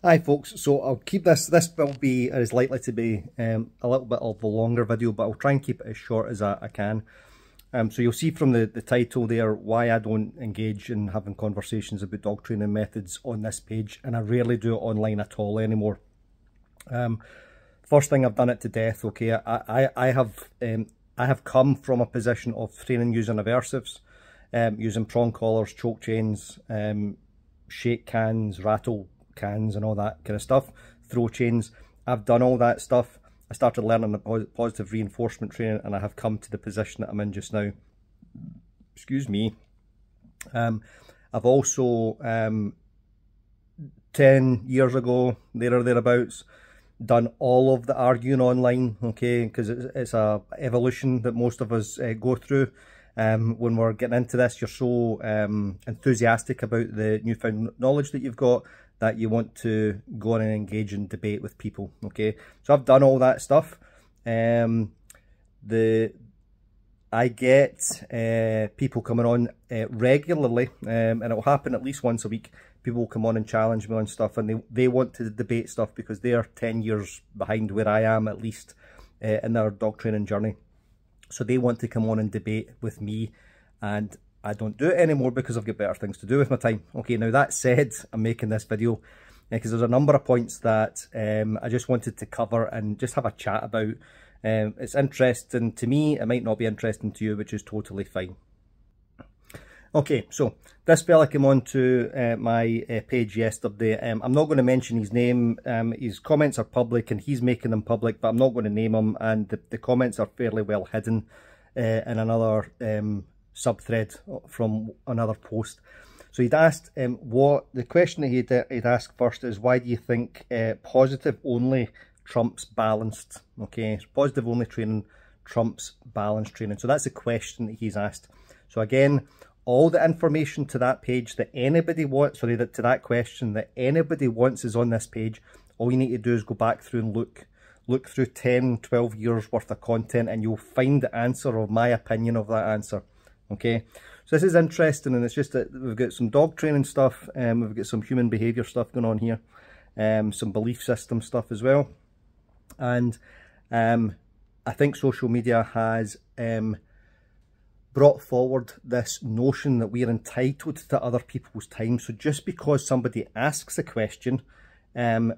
Hi folks, so I'll keep this will be, is likely to be a little bit of a longer video, but I'll try and keep it as short as I can. So you'll see from the title there why I don't engage in having conversations about dog training methods on this page, and I rarely do it online at all anymore. First thing, I've done it to death, okay? I have come from a position of training using aversives, using prong collars, choke chains, shake cans, rattle cans and all that kind of stuff, throw chains. I've done all that stuff. I started learning the positive reinforcement training, and I have come to the position that I'm in just now. Excuse me. I've also 10 years ago, there or thereabouts, done all of the arguing online, okay, because it's a evolution that most of us go through. When we're getting into this, you're so enthusiastic about the newfound knowledge that you've got that you want to go on and engage in debate with people, okay? So I've done all that stuff. I get people coming on regularly, and it will happen at least once a week. People will come on and challenge me on stuff, and they want to debate stuff because they are 10 years behind where I am, at least, in their dog training journey. So they want to come on and debate with me, and I don't do it anymore because I've got better things to do with my time. Okay, now that said, I'm making this video because there's a number of points that I just wanted to cover and just have a chat about. It's interesting to me, it might not be interesting to you, which is totally fine. Okay, so this fella came on to my page yesterday. I'm not going to mention his name. His comments are public and he's making them public, but I'm not going to name him, and the comments are fairly well hidden in another subthread from another post. So he'd asked, what the question that he'd asked first is, why do you think positive only trumps balanced? Okay, so positive only training trumps balanced training. So that's the question that he's asked. So again, all the information to that page that anybody wants, sorry, to that question that anybody wants is on this page. All you need to do is go back through and look through 10, 12 years worth of content, and you'll find the answer, or my opinion of that answer. Okay, so this is interesting, and it's just that we've got some dog training stuff, we've got some human behaviour stuff going on here, some belief system stuff as well, and I think social media has brought forward this notion that we are entitled to other people's time. So just because somebody asks a question, I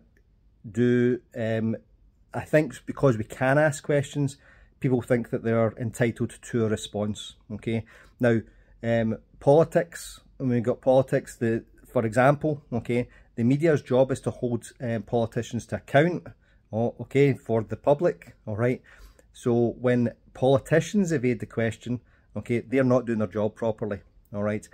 think because we can ask questions, people think that they are entitled to a response, okay? Now, politics, when we've got politics, for example, okay, the media's job is to hold politicians to account, okay, for the public, all right? So when politicians evade the question, okay, they're not doing their job properly, all right?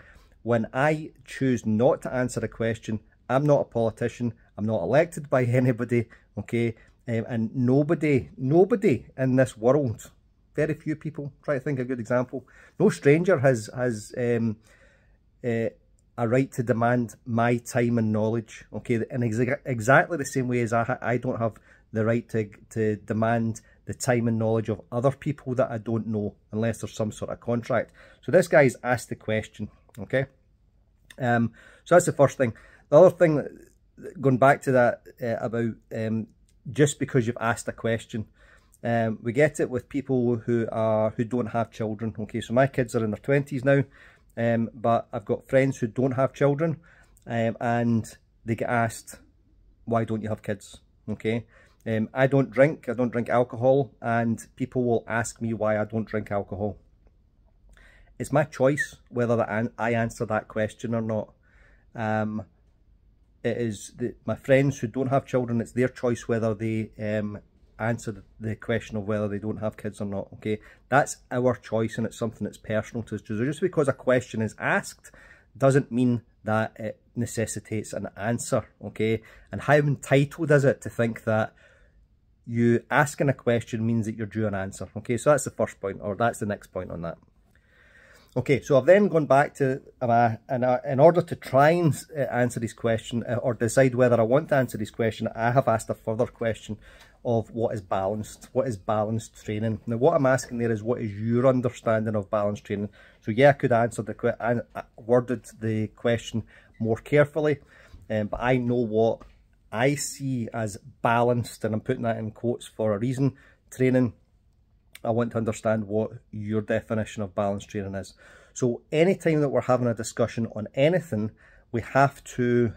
When I choose not to answer a question, I'm not a politician, I'm not elected by anybody, okay? And nobody in this world, very few people, try to think of a good example, no stranger has a right to demand my time and knowledge, okay? In exactly the same way as I don't have the right to demand the time and knowledge of other people that I don't know, unless there's some sort of contract. So this guy's asked the question, okay? So that's the first thing. The other thing, going back to that about just because you've asked a question, we get it with people who don't have children. Okay, so my kids are in their 20s now, but I've got friends who don't have children, and they get asked, why don't you have kids? Okay, I don't drink alcohol, and people will ask me why I don't drink alcohol. It's my choice whether I answer that question or not. It is my friends who don't have children, it's their choice whether they answer the question of whether they don't have kids or not, okay? That's our choice, and it's something that's personal to us. So just because a question is asked doesn't mean that it necessitates an answer, okay? And how entitled is it to think that you asking a question means that you're due an answer, okay? So that's the first point, or that's the next point on that. Okay, so I've then gone back to, in order to try and answer this question, or decide whether I want to answer this question, I have asked a further question of what is balanced training. Now what I'm asking there is, what is your understanding of balanced training? So yeah, I could answer worded the question more carefully, but I know what I see as balanced, and I'm putting that in quotes for a reason, training, I want to understand what your definition of balanced training is. So anytime that we're having a discussion on anything, we have to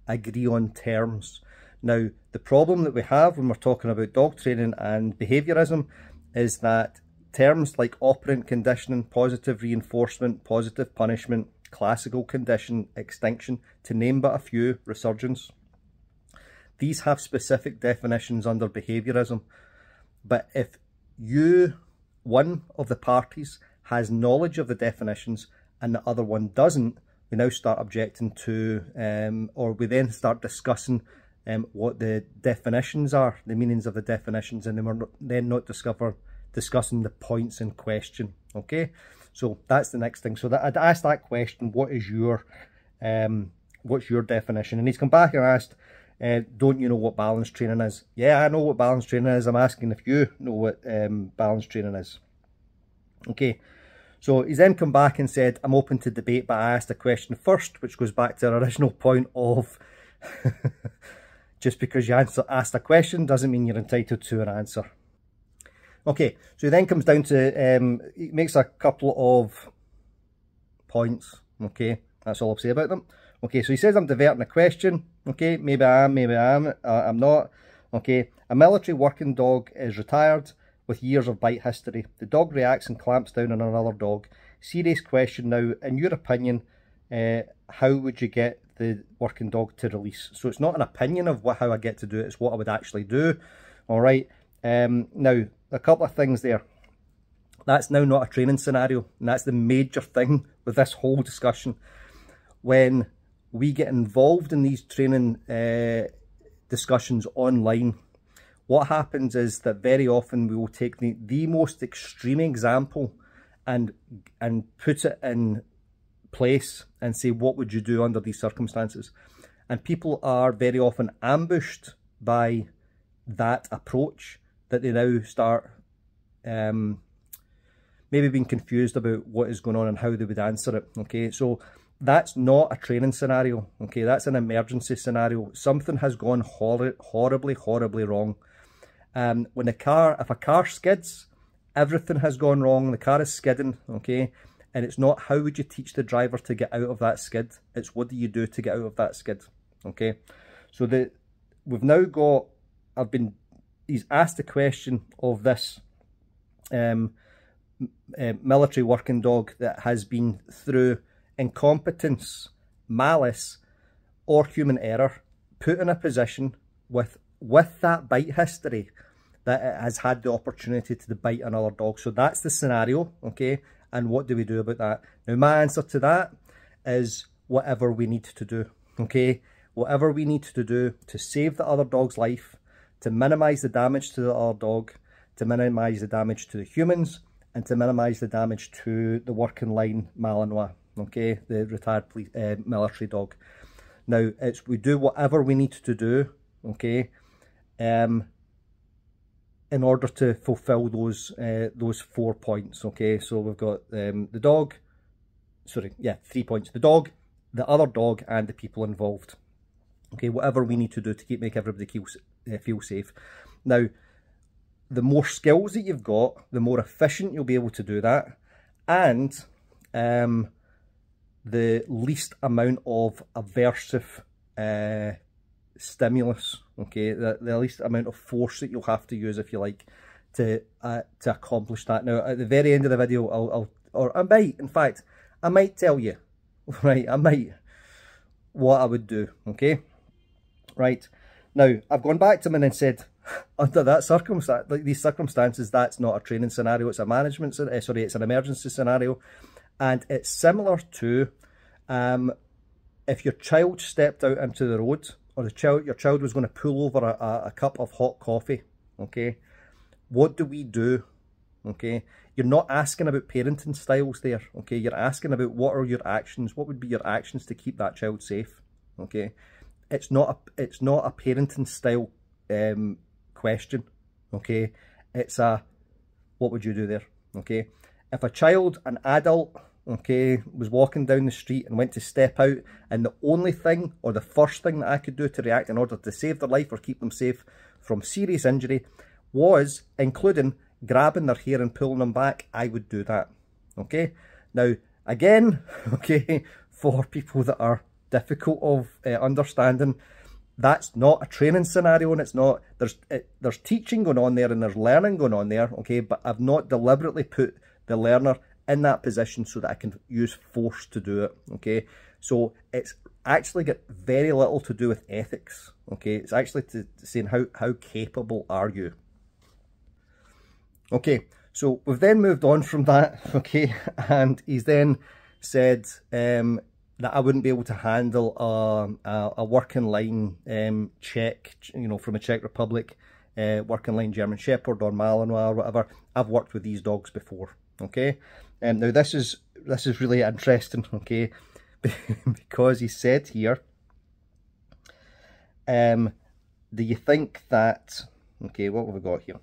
agree on terms. Now, the problem that we have when we're talking about dog training and behaviourism is that terms like operant conditioning, positive reinforcement, positive punishment, classical condition, extinction, to name but a few, resurgence, these have specific definitions under behaviourism. But if one of the parties has knowledge of the definitions and the other one doesn't, we now start objecting to, or we then start discussing what the definitions are, the meanings of the definitions, and then we're then not discussing the points in question. Okay, so that's the next thing. So that I'd asked that question, what is your what's your definition? And he's come back and asked, don't you know what balanced training is? Yeah, I know what balanced training is. I'm asking if you know what balanced training is. Okay, so he's then come back and said, I'm open to debate, but I asked a question first, which goes back to our original point of just because you asked a question doesn't mean you're entitled to an answer. Okay, so he then comes down to, he makes a couple of points. Okay, that's all I'll say about them. Okay, so he says I'm diverting the question. Okay, maybe I am, maybe I am, I'm not. Okay, a military working dog is retired with years of bite history. The dog reacts and clamps down on another dog. Serious question now, in your opinion, how would you get the working dog to release? So it's not an opinion of how I get to do it, it's what I would actually do. All right, now a couple of things there. That's now not a training scenario, and that's the major thing with this whole discussion. When we get involved in these training discussions online, what happens is that very often we will take the most extreme example and put it in place and say, what would you do under these circumstances? And people are very often ambushed by that approach, that they now start maybe being confused about what is going on and how they would answer it. Okay, so that's not a training scenario. Okay, that's an emergency scenario. Something has gone horribly wrong. When if a car skids, everything has gone wrong. The car is skidding, okay? And it's not how would you teach the driver to get out of that skid. It's what do you do to get out of that skid, okay? So we've now got, he's asked the question of this military working dog that has been through incompetence, malice, or human error, put in a position with that bite history that it has had the opportunity to bite another dog. So that's the scenario, okay? And what do we do about that? Now, my answer to that is whatever we need to do, okay? Whatever we need to do to save the other dog's life, to minimise the damage to the other dog, to minimise the damage to the humans, and to minimise the damage to the working line Malinois, okay? The retired military dog. Now, we do whatever we need to do, okay? In order to fulfill those 4 points, okay? So we've got the dog, 3 points. The dog, the other dog, and the people involved. Okay, whatever we need to do to make everybody feel safe. Now, the more skills that you've got, the more efficient you'll be able to do that, and the least amount of aversive stimulus, okay, the least amount of force that you'll have to use, if you like, to accomplish that. Now, at the very end of the video, I might tell you, right, what I would do, okay, right. Now, I've gone back to him and said, under that circumstance, like these circumstances, that's not a training scenario, it's a management, it's an emergency scenario, and it's similar to if your child stepped out into the road, or your child was going to pull over a cup of hot coffee, okay? What do we do, okay? You're not asking about parenting styles there, okay? You're asking about what are your actions, what would be your actions to keep that child safe, okay? It's not a parenting style question, okay? It's what would you do there, okay? If a child, an adult, okay, was walking down the street and went to step out, and the only thing, or the first thing that I could do to react in order to save their life or keep them safe from serious injury was, including grabbing their hair and pulling them back, I would do that, okay? Now, again, okay, for people that are difficult of understanding, that's not a training scenario, and it's not, there's teaching going on there and there's learning going on there, okay, but I've not deliberately put the learner in that position so that I can use force to do it, okay? So it's actually got very little to do with ethics, okay? It's actually to saying how capable are you? Okay, so we've then moved on from that, okay, and he's then said that I wouldn't be able to handle a working line Czech, you know, from a Czech Republic, working line German Shepherd or Malinois or whatever. I've worked with these dogs before, okay? Now this is really interesting, okay, because he said here, do you think that, okay, what have we got here?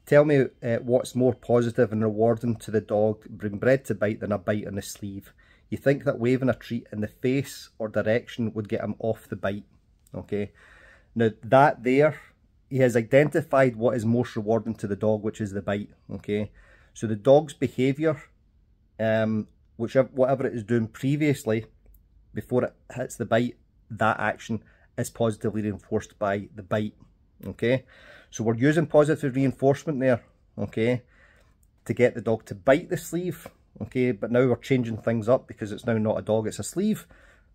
Tell me what's more positive and rewarding to the dog being bred to bite than a bite on the sleeve. You think that waving a treat in the face or direction would get him off the bite, okay? Now that there, he has identified what is most rewarding to the dog, which is the bite, okay? So the dog's behaviour, whatever it is doing previously, before it hits the bite, that action is positively reinforced by the bite, okay? So we're using positive reinforcement there, okay, to get the dog to bite the sleeve, okay, but now we're changing things up because it's now not a dog, it's a sleeve.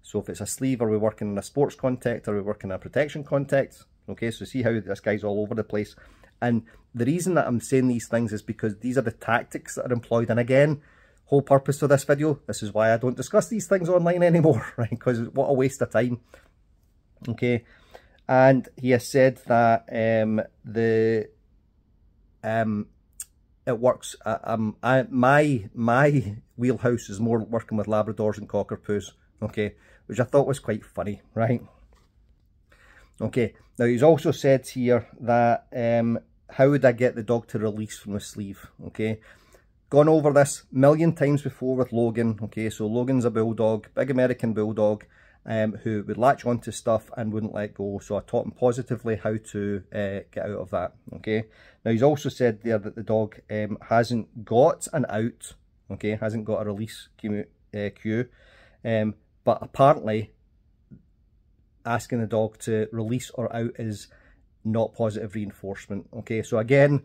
So if it's a sleeve, are we working in a sports context, are we working in a protection context? Okay, so see how this guy's all over the place. And the reason that I'm saying these things is because these are the tactics that are employed. And again, whole purpose of this video, this is why I don't discuss these things online anymore, right? Because what a waste of time, okay. And he has said that it works. My wheelhouse is more working with Labradors and Cockapoo, okay, which I thought was quite funny, right? Okay, now he's also said here that how would I get the dog to release from the sleeve, okay? Gone over this a million times before with Logan, okay? So Logan's a bulldog, big American bulldog, who would latch onto stuff and wouldn't let go. So I taught him positively how to get out of that, okay? Now he's also said there that the dog hasn't got an out, okay, hasn't got a release cue, but apparently asking the dog to release or out is not positive reinforcement, okay? So again,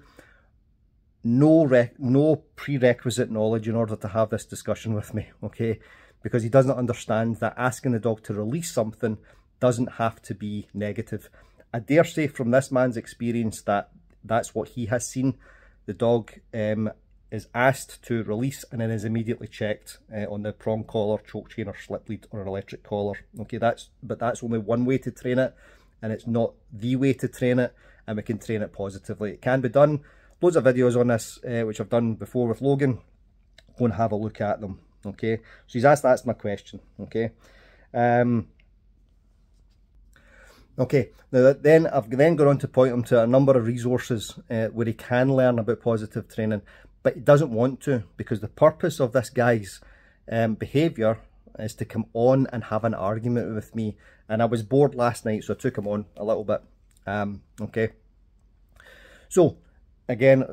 no prerequisite knowledge in order to have this discussion with me, okay? Because he doesn't understand that asking the dog to release something doesn't have to be negative. I dare say from this man's experience that that's what he has seen. The dog is asked to release and then is immediately checked on the prong collar, choke chain or slip lead or electric collar. Okay, but that's only one way to train it, and it's not the way to train it, and we can train it positively. It can be done. Loads of videos on this, which I've done before with Logan. Go and have a look at them. Okay, so he's asked, that's my question, okay. Okay, now then I've then gone on to point him to a number of resources where he can learn about positive training, but he doesn't want to, because the purpose of this guy's behaviour is to come on and have an argument with me, and I was bored last night, so I took him on a little bit. Okay, so again,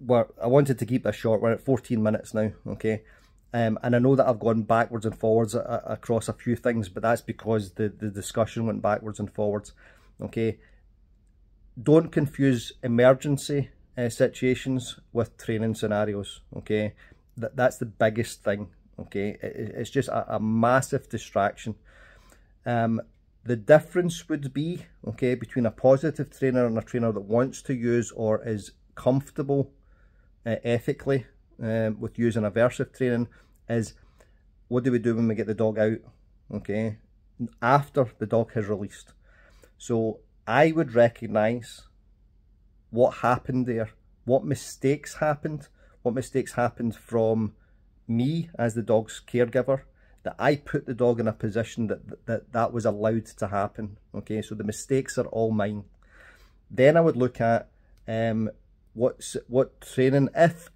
I wanted to keep this short. We're at 14 minutes now, okay. And I know that I've gone backwards and forwards across a few things, but that's because the discussion went backwards and forwards, okay. Don't confuse emergency situations with training scenarios, okay. That's the biggest thing, okay. It's just a massive distraction. The difference would be, okay, between a positive trainer and a trainer that wants to use or is comfortable ethically with using aversive training, is what do we do when we get the dog out, okay, after the dog has released. So I would recognise what happened there, what mistakes happened from me as the dog's caregiver, that I put the dog in a position that was allowed to happen, okay. So the mistakes are all mine. Then I would look at what training, if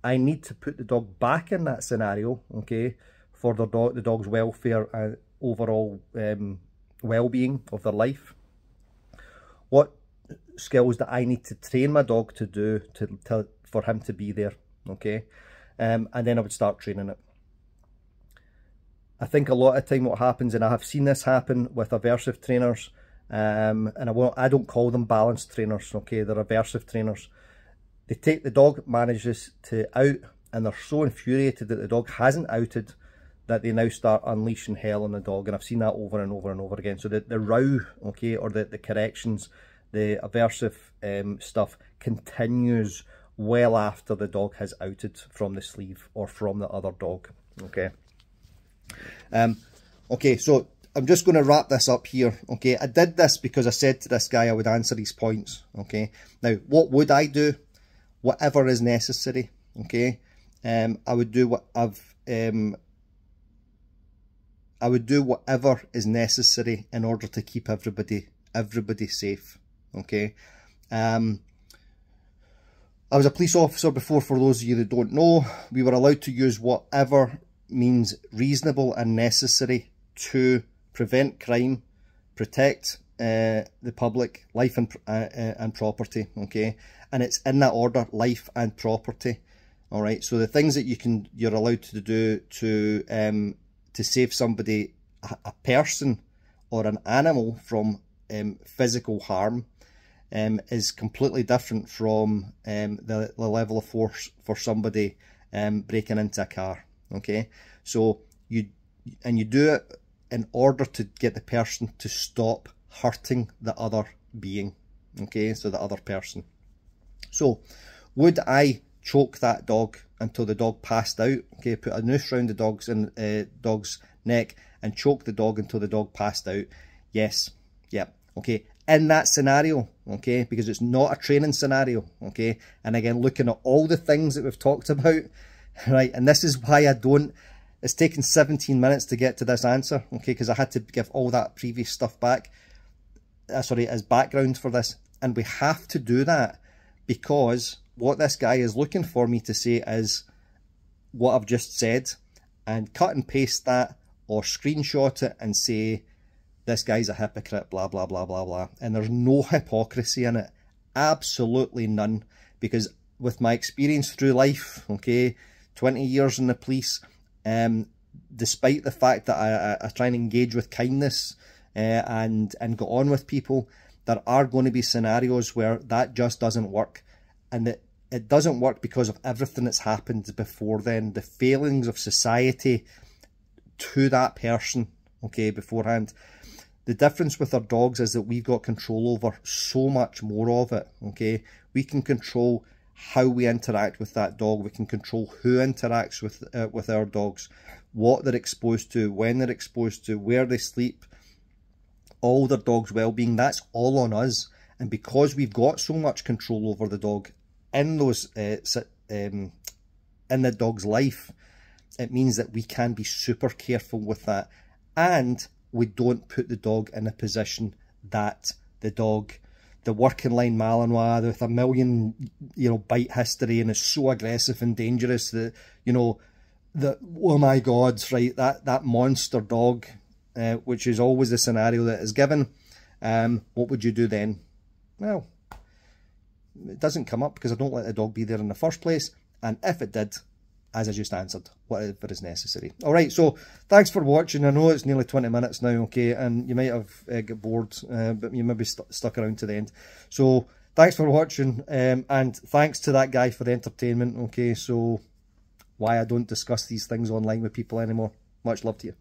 I need to put the dog back in that scenario, okay, for the dog's welfare and overall well-being of their life. What skills that I need to train my dog to do for him to be there, okay? And then I would start training it. I think a lot of time what happens, and I have seen this happen with aversive trainers, and I don't call them balanced trainers, okay? They're aversive trainers. They take the dog, manages to out, and they're so infuriated that the dog hasn't outed that they now start unleashing hell on the dog. And I've seen that over and over and over again. So the row, okay, or the corrections, the aversive stuff continues well after the dog has outed from the sleeve or from the other dog, okay? Okay, so I'm just going to wrap this up here, okay? I did this because I said to this guy I would answer these points, okay? Now, what would I do? Whatever is necessary, okay? I would do whatever is necessary in order to keep everybody safe, okay? I was a police officer before, for those of you that don't know. We were allowed to use whatever means reasonable and necessary to prevent crime, protect the public, life and property, okay? And it's in that order, life and property, all right? So the things that you're allowed to do to save somebody, a person or an animal from physical harm is completely different from the level of force for somebody breaking into a car, okay? So you do it in order to get the person to stop hurting the other being, okay? So the other person. So would I choke that dog until the dog passed out, okay? Put a noose around the dog's neck and choke the dog until the dog passed out? Yes. Yeah. Okay. In that scenario, okay, because it's not a training scenario, okay? And again, looking at all the things that we've talked about, right? And this is why it's taken 17 minutes to get to this answer, okay? Because I had to give all that previous stuff back, as background for this. And we have to do that because what this guy is looking for me to say is what I've just said, and cut and paste that or screenshot it and say, this guy's a hypocrite, blah, blah, blah, blah, blah. And there's no hypocrisy in it. Absolutely none. Because with my experience through life, okay, 20 years in the police, despite the fact that I try and engage with kindness and get on with people, there are going to be scenarios where that just doesn't work. And it doesn't work because of everything that's happened before then. The failings of society to that person, okay, beforehand. The difference with our dogs is that we've got control over so much more of it, okay? We can control how we interact with that dog. We can control who interacts with our dogs, what they're exposed to, when they're exposed to, where they sleep, all their dog's well-being. That's all on us. And because we've got so much control over the dog in those in the dog's life, it means that we can be super careful with that. And we don't put the dog in a position that the working line Malinois with a million, bite history and is so aggressive and dangerous that, oh my God, right, that monster dog, which is always the scenario that is given. What would you do then? Well, it doesn't come up because I don't let the dog be there in the first place. And if it did, as I just answered, whatever is necessary. All right, so thanks for watching. I know it's nearly 20 minutes now, okay, and you might have got bored, but you maybe stuck around to the end. So thanks for watching, and thanks to that guy for the entertainment, okay, so why I don't discuss these things online with people anymore. Much love to you.